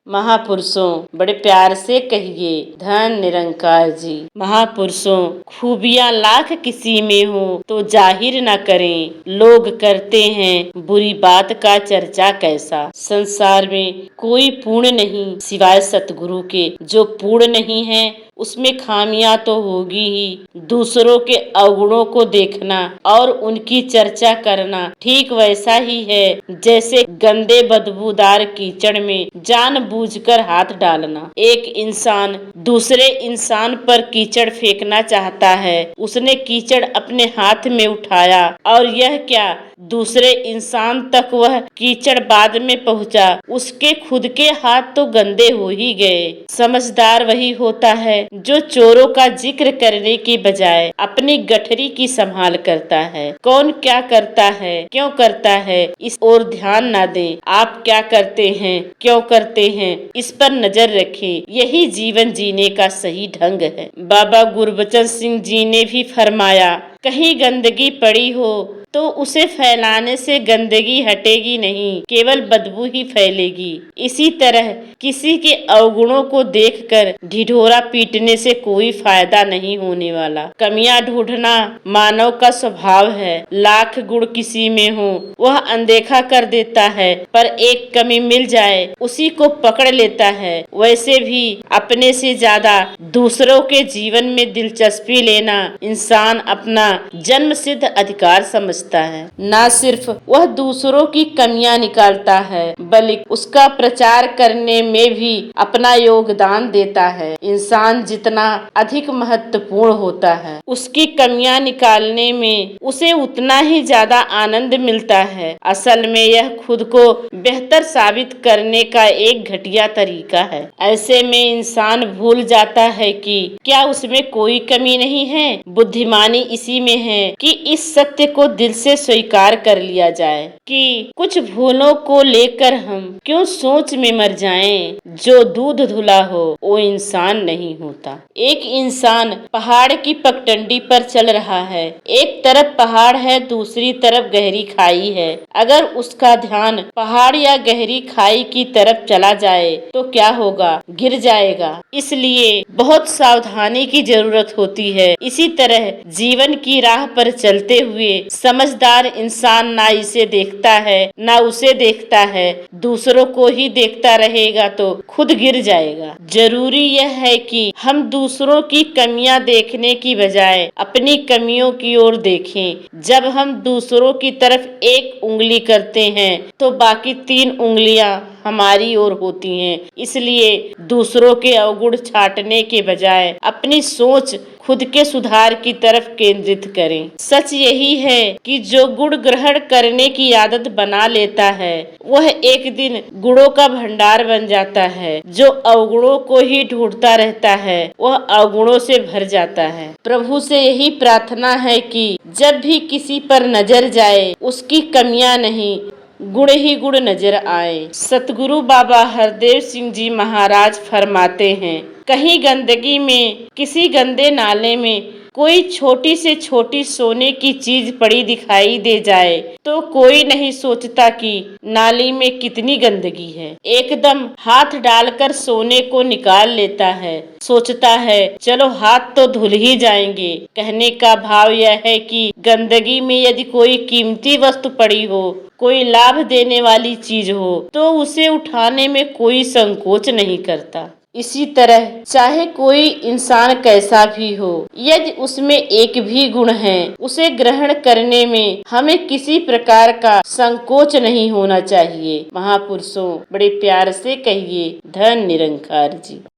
महापुरुषों बड़े प्यार से कहिए धन निरंकार जी। महापुरुषों खूबियां लाख किसी में हो तो जाहिर न करें, लोग करते हैं बुरी बात का चर्चा कैसा। संसार में कोई पूर्ण नहीं सिवाय सतगुरु के, जो पूर्ण नहीं है उसमें खामियां तो होगी ही। दूसरों के अवगुणों को देखना और उनकी चर्चा करना ठीक वैसा ही है जैसे गंदे बदबूदार कीचड़ में जानबूझकर हाथ डालना। एक इंसान दूसरे इंसान पर कीचड़ फेंकना चाहता है, उसने कीचड़ अपने हाथ में उठाया और यह क्या, दूसरे इंसान तक वह कीचड़ बाद में पहुंचा, उसके खुद के हाथ तो गंदे हो ही गए। समझदार वही होता है जो चोरों का जिक्र करने की बजाय अपनी गठरी की संभाल करता है। कौन क्या करता है, क्यों करता है, इस ओर ध्यान ना दें। आप क्या करते हैं, क्यों करते हैं, इस पर नजर रखें। यही जीवन जीने का सही ढंग है। बाबा गुरबचन सिंह जी ने भी फरमाया, कहीं गंदगी पड़ी हो तो उसे फैलाने से गंदगी हटेगी नहीं, केवल बदबू ही फैलेगी। इसी तरह किसी के अवगुणों को देखकर ढिढोरा पीटने से कोई फायदा नहीं होने वाला। कमियां ढूंढना मानव का स्वभाव है। लाख गुण किसी में हो वह अनदेखा कर देता है, पर एक कमी मिल जाए उसी को पकड़ लेता है। वैसे भी अपने से ज्यादा दूसरों के जीवन में दिलचस्पी लेना इंसान अपना जन्म सिद्ध अधिकार समझता है। न सिर्फ वह दूसरों की कमियां निकालता है बल्कि उसका प्रचार करने में भी अपना योगदान देता है। इंसान जितना अधिक महत्वपूर्ण होता है, उसकी कमियां निकालने में उसे उतना ही ज्यादा आनंद मिलता है। असल में यह खुद को बेहतर साबित करने का एक घटिया तरीका है। ऐसे में इंसान भूल जाता है कि क्या उसमें कोई कमी नहीं है। बुद्धिमानी इसी में है कि इस सत्य को दिल से स्वीकार कर लिया जाए कि कुछ भूलों को लेकर हम क्यों सोच में मर जाएं। जो दूध धुला हो वो इंसान नहीं होता। एक इंसान पहाड़ की पगडंडी पर चल रहा है। एक तरफ पहाड़ है, दूसरी तरफ गहरी खाई है। अगर उसका ध्यान पहाड़ या गहरी खाई की तरफ चला जाए तो क्या होगा, गिर जाएगा। इसलिए बहुत सावधानी की जरूरत होती है। इसी तरह जीवन की राह पर चलते हुए समझदार इंसान ना इसे देखता है ना उसे देखता है, दूसरों को ही देखता रहेगा तो खुद गिर जाएगा। जरूरी यह है कि हम दूसरों की कमियां देखने की बजाय अपनी कमियों की ओर देखें। जब हम दूसरों की तरफ एक उंगली करते हैं तो बाकी 3 उंगलियां हमारी ओर होती हैं। इसलिए दूसरों के अवगुण छांटने के बजाय अपनी सोच खुद के सुधार की तरफ केंद्रित करें। सच यही है कि जो गुण ग्रहण करने की आदत बना लेता है वह एक दिन गुणों का भंडार बन जाता है। जो अवगुणों को ही ढूंढता रहता है वह अवगुणों से भर जाता है। प्रभु से यही प्रार्थना है कि जब भी किसी पर नजर जाए उसकी कमियां नहीं गुण ही गुण नजर आए। सतगुरु बाबा हरदेव सिंह जी महाराज फरमाते हैं, कहीं गंदगी में किसी गंदे नाले में कोई छोटी से छोटी सोने की चीज पड़ी दिखाई दे जाए तो कोई नहीं सोचता कि नाली में कितनी गंदगी है। एकदम हाथ डालकर सोने को निकाल लेता है, सोचता है चलो हाथ तो धुल ही जाएंगे। कहने का भाव यह है कि गंदगी में यदि कोई कीमती वस्तु पड़ी हो, कोई लाभ देने वाली चीज हो तो उसे उठाने में कोई संकोच नहीं करता। इसी तरह चाहे कोई इंसान कैसा भी हो, यदि उसमें एक भी गुण है उसे ग्रहण करने में हमें किसी प्रकार का संकोच नहीं होना चाहिए। महापुरुषों बड़े प्यार से कहिए धन निरंकार जी।